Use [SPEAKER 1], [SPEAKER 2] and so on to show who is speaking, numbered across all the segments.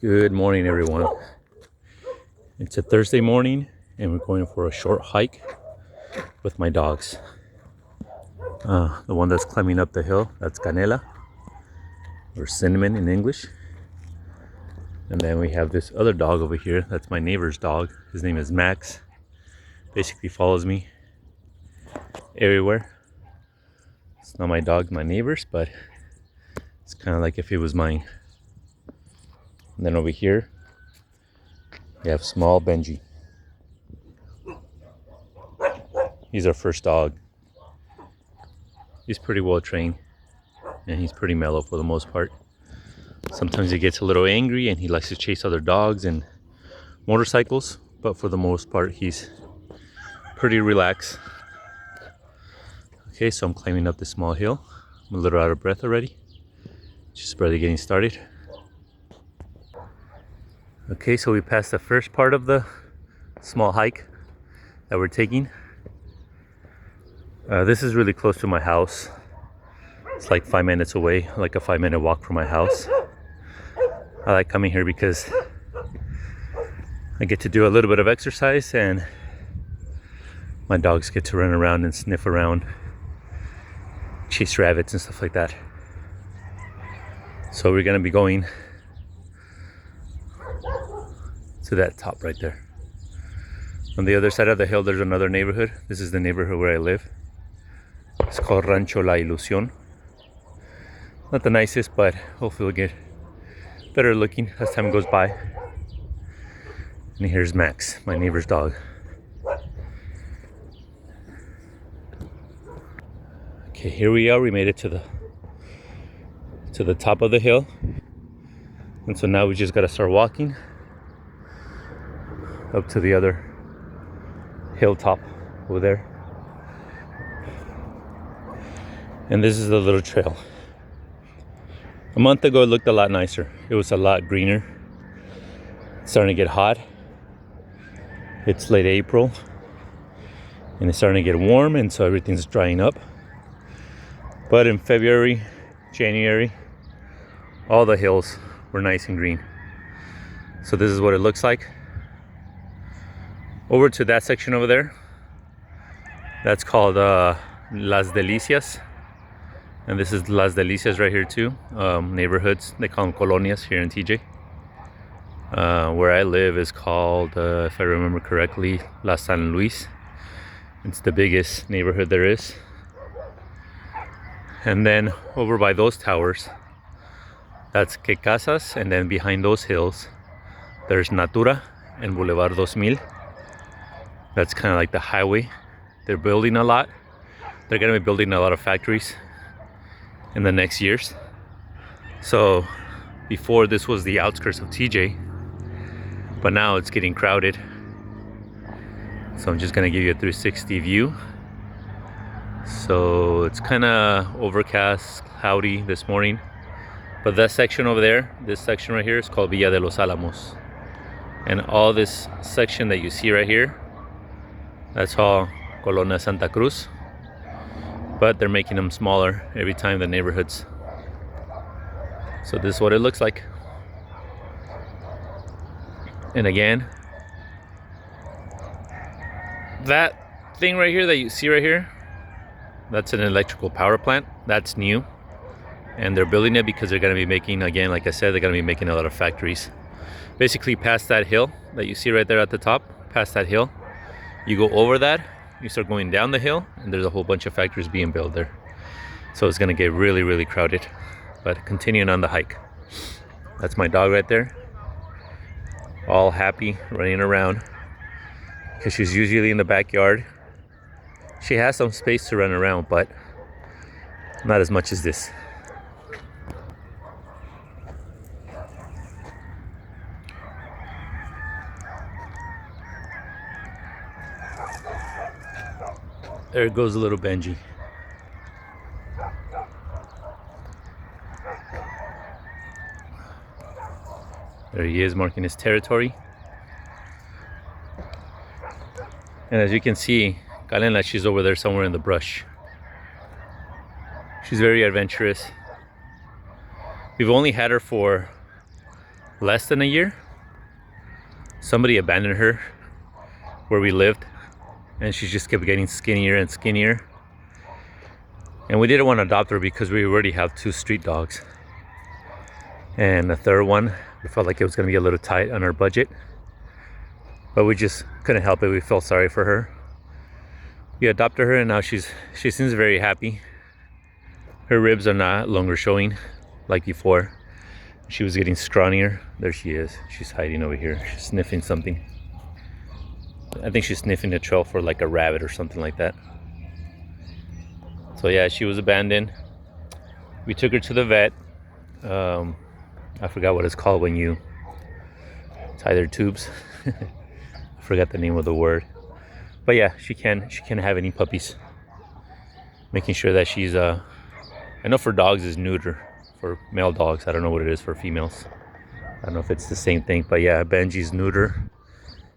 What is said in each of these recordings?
[SPEAKER 1] Good morning, everyone. It's a Thursday morning, and we're going for a short hike with my dogs. The one that's climbing up the hill, that's Canela, or Cinnamon in English. And then we have this other dog over here, that's my neighbor's dog. His name is Max. Basically follows me everywhere. It's not my dog, my neighbor's, but it's kind of like if it was mine. And then over here, we have small Benji. He's our first dog. He's pretty well trained, and he's pretty mellow for the most part. Sometimes he gets a little angry and he likes to chase other dogs and motorcycles, but for the most part he's pretty relaxed. Okay, so I'm climbing up this small hill. I'm a little out of breath already, just barely getting started. Okay, so we passed the first part of the small hike that we're taking. This is really close to my house. It's like 5 minutes away, like a 5-minute walk from my house. I like coming here because I get to do a little bit of exercise and my dogs get to run around and sniff around, chase rabbits and stuff like that. So we're gonna be going to that top right there. On the other side of the hill, there's another neighborhood. This is the neighborhood where I live. It's called Rancho La Ilusión. Not the nicest, but hopefully we'll get better looking as time goes by. And here's Max, my neighbor's dog. Okay, here we are. We made it to the top of the hill. And so now we just gotta start walking up to the other hilltop over there. And this is the little trail. A month ago it looked a lot nicer. It was a lot greener. It's starting to get hot. It's late April and it's starting to get warm, and so everything's drying up. But in February, January, all the hills were nice and green. So this is what it looks like. Over to that section over there, that's called Las Delicias. And this is Las Delicias right here too. Neighborhoods, they call them colonias here in TJ. Where I live is called, if I remember correctly, La San Luis. It's the biggest neighborhood there is. And then over by those towers, that's Que Casas. And then behind those hills, there's Natura and Boulevard 2000. That's kind of like the highway. They're building a lot. They're going to be building a lot of factories in the next years. So before, this was the outskirts of TJ, but now it's getting crowded. So I'm just going to give you a 360 view. So it's kind of overcast, cloudy this morning. But that section over there, this section right here, is called Villa de los Álamos. And all this section that you see right here, that's all Colonia Santa Cruz, but they're making them smaller every time, the neighborhoods. So this is what it looks like. And again, that thing right here that you see right here, that's an electrical power plant. That's new, and they're building it because they're going to be making, again, like I said, they're going to be making a lot of factories. Basically past that hill that you see right there at the top, past that hill, you go over that, you start going down the hill, and there's a whole bunch of factories being built there. So it's gonna get really, really crowded. But continuing on the hike. That's my dog right there. All happy, running around. Because she's usually in the backyard. She has some space to run around, but not as much as this. There goes a little Benji. There he is, marking his territory. And as you can see, Kalena, she's over there somewhere in the brush. She's very adventurous. We've only had her for less than a year. Somebody abandoned her where we lived, and she just kept getting skinnier and skinnier. And we didn't want to adopt her because we already have 2 street dogs. And the third one, we felt like it was going to be a little tight on our budget. But we just couldn't help it. We felt sorry for her. We adopted her, and now she seems very happy. Her ribs are not longer showing like before. She was getting scrawnier. There she is. She's hiding over here. She's sniffing something. I think she's sniffing the trail for like a rabbit or something like that. So yeah, she was abandoned. We took her to the vet. I forgot what it's called when you tie their tubes. I forgot the name of the word. But yeah, she can't have any puppies. Making sure that she's I know for dogs is neuter. For male dogs, I don't know what it is for females. I don't know if it's the same thing, but yeah, Benji's neuter.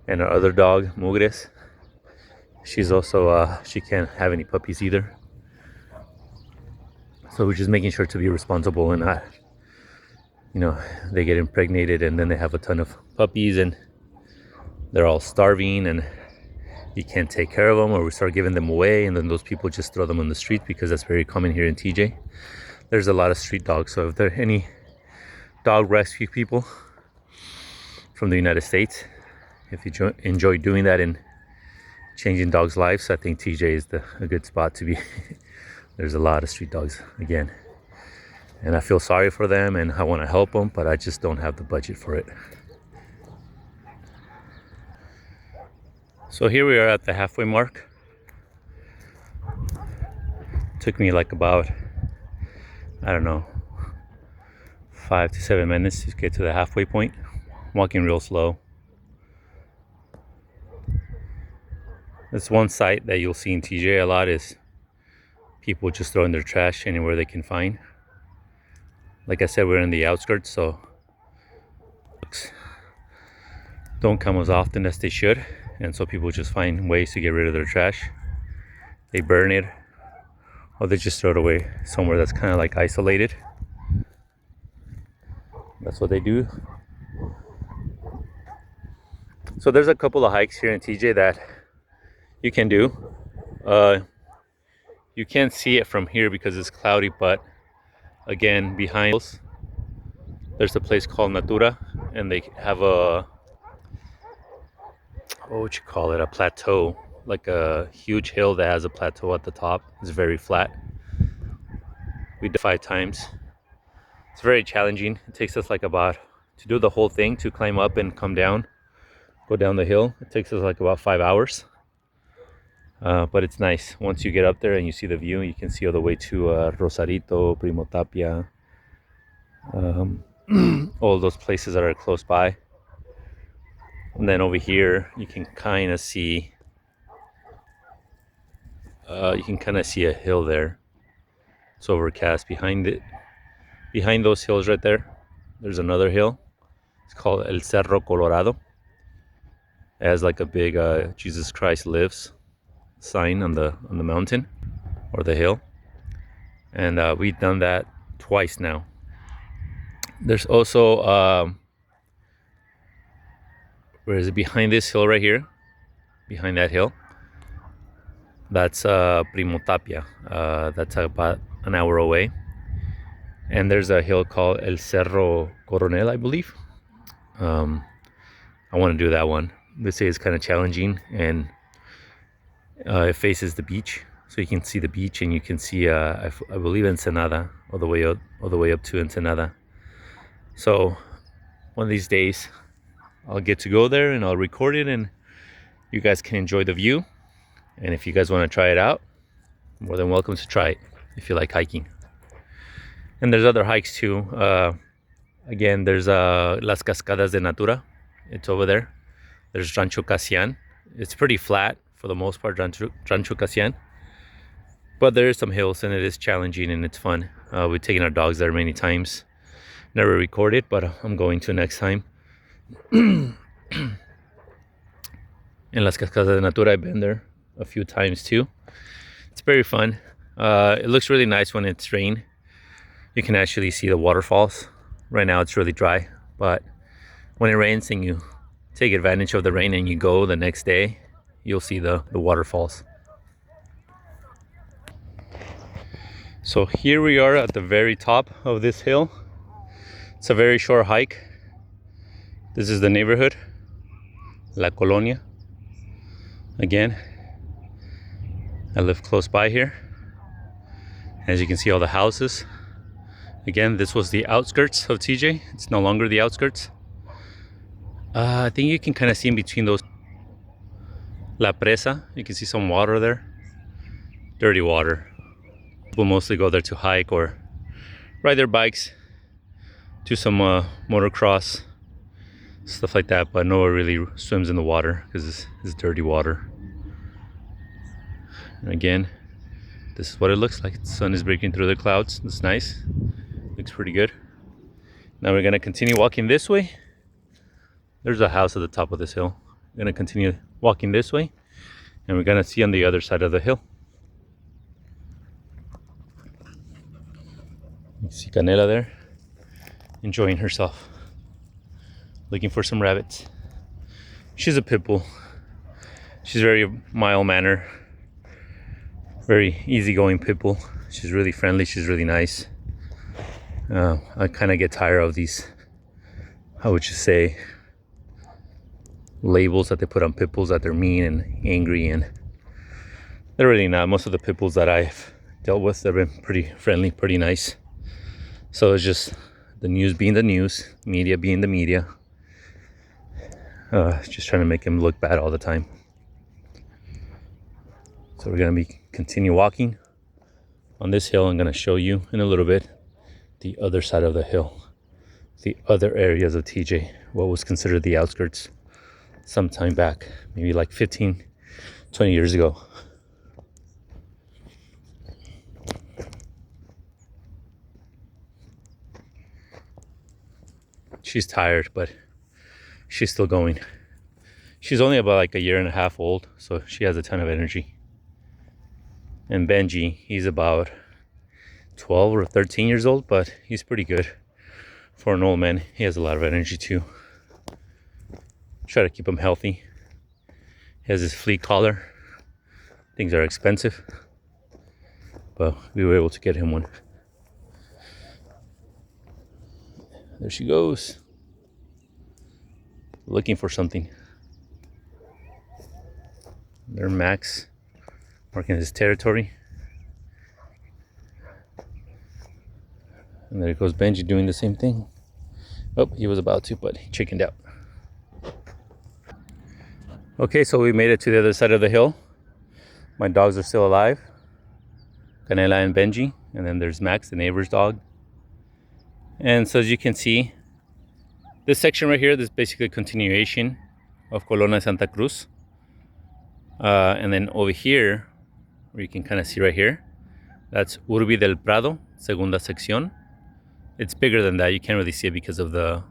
[SPEAKER 1] And our other dog, Mugres, she's also she can't have any puppies either. So we're just making sure to be responsible and not, you know, they get impregnated and then they have a ton of puppies and they're all starving and you can't take care of them, or we start giving them away and then those people just throw them on the street, because that's very common here in TJ. There's a lot of street dogs. So if there are any dog rescue people from the United States, if you enjoy doing that and changing dogs' lives, I think TJ is a good spot to be. There's a lot of street dogs again. And I feel sorry for them and I want to help them, but I just don't have the budget for it. So here we are at the halfway mark. Took me like about, I don't know, 5 to 7 minutes to get to the halfway point. Walking real slow. That's one sight that you'll see in TJ a lot, is people just throwing their trash anywhere they can find. Like I said, we're in the outskirts, so don't come as often as they should, and so people just find ways to get rid of their trash. They burn it, or they just throw it away somewhere that's kind of like isolated. That's what they do. So there's a couple of hikes here in TJ that you can do. You can't see it from here because it's cloudy, but again, behind us, there's a place called Natura, and they have a, what would you call it, a plateau, like a huge hill that has a plateau at the top. It's very flat. We did 5 times. It's very challenging. It takes us like about, to do the whole thing, to climb up and come down, go down the hill, it takes us like about 5 hours. But it's nice. Once you get up there and you see the view, you can see all the way to Rosarito, Primo Tapia, all those places that are close by. And then over here, you can kind of see, a hill there. It's overcast. Behind it, behind those hills right there, there's another hill. It's called El Cerro Colorado. It has like a big Jesus Christ lives sign on the mountain or the hill, and we've done that twice now. There's also where is it, behind this hill right here, behind that hill, that's Primo Tapia. That's about an hour away. And there's a hill called El Cerro Coronel, I believe. I want to do that one. They say it's kind of challenging, and it faces the beach, so you can see the beach, and you can see I believe Ensenada, all the way up to Ensenada. So one of these days I'll get to go there and I'll record it, and you guys can enjoy the view. And if you guys want to try it out, more than welcome to try it if you like hiking. And there's other hikes too. Again, there's Las Cascadas de Natura. It's over there. There's Rancho Casian. It's pretty flat for the most part, Rancho Casian. But there is some hills, and it is challenging, and it's fun. We've taken our dogs there many times. Never recorded, but I'm going to next time. In Las Cascadas de Natura, I've been there a few times too. It's very fun. It looks really nice when it's rain. You can actually see the waterfalls. Right now it's really dry, but when it rains and you take advantage of the rain and you go the next day, you'll see the waterfalls. So here we are at the very top of this hill. It's a very short hike. This is the neighborhood, La Colonia. Again, I live close by here. As you can see, all the houses. Again, this was the outskirts of TJ. It's no longer the outskirts. I think you can kind of see in between those La Presa. You can see some water there. Dirty water. People mostly go there to hike or ride their bikes, do some motocross, stuff like that, but no one really swims in the water because it's dirty water. And again, this is what it looks like. The sun is breaking through the clouds. It's nice. Looks pretty good. Now we're gonna continue walking this way. There's a house at the top of this hill. We're gonna continue walking this way, and we're gonna see on the other side of the hill. You see Canela there, enjoying herself, looking for some rabbits. She's a pit bull. She's very mild-mannered, very easygoing pit bull. She's really friendly. She's really nice. I kind of get tired of these, how would you say, labels that they put on pit bulls that they're mean and angry, and they're really not. Most of the pit bulls that I've dealt with, they've been pretty friendly, pretty nice. So it's just the news being the news, media being the media. Just trying to make him look bad all the time. So we're gonna continue walking on this hill. I'm gonna show you in a little bit the other side of the hill, the other areas of TJ, what was considered the outskirts some time back, maybe like 15, 20 years ago. She's tired, but she's still going. She's only about like 1.5 years old, so she has a ton of energy. And Benji, he's about 12 or 13 years old, but he's pretty good for an old man. He has a lot of energy too. Try to keep him healthy. He has his flea collar. Things are expensive, but we were able to get him one. There she goes, looking for something. There Max, marking his territory. And there goes Benji doing the same thing. Oh, he was about to, but he chickened out. Okay, so we made it to the other side of the hill. My dogs are still alive, Canela and Benji, and then there's Max, the neighbor's dog. And so as you can see, this section right here, this is basically a continuation of Colona Santa Cruz. And then over here, where you can kind of see right here, that's Urbi del Prado, Segunda Sección. It's bigger than that. You can't really see it because of the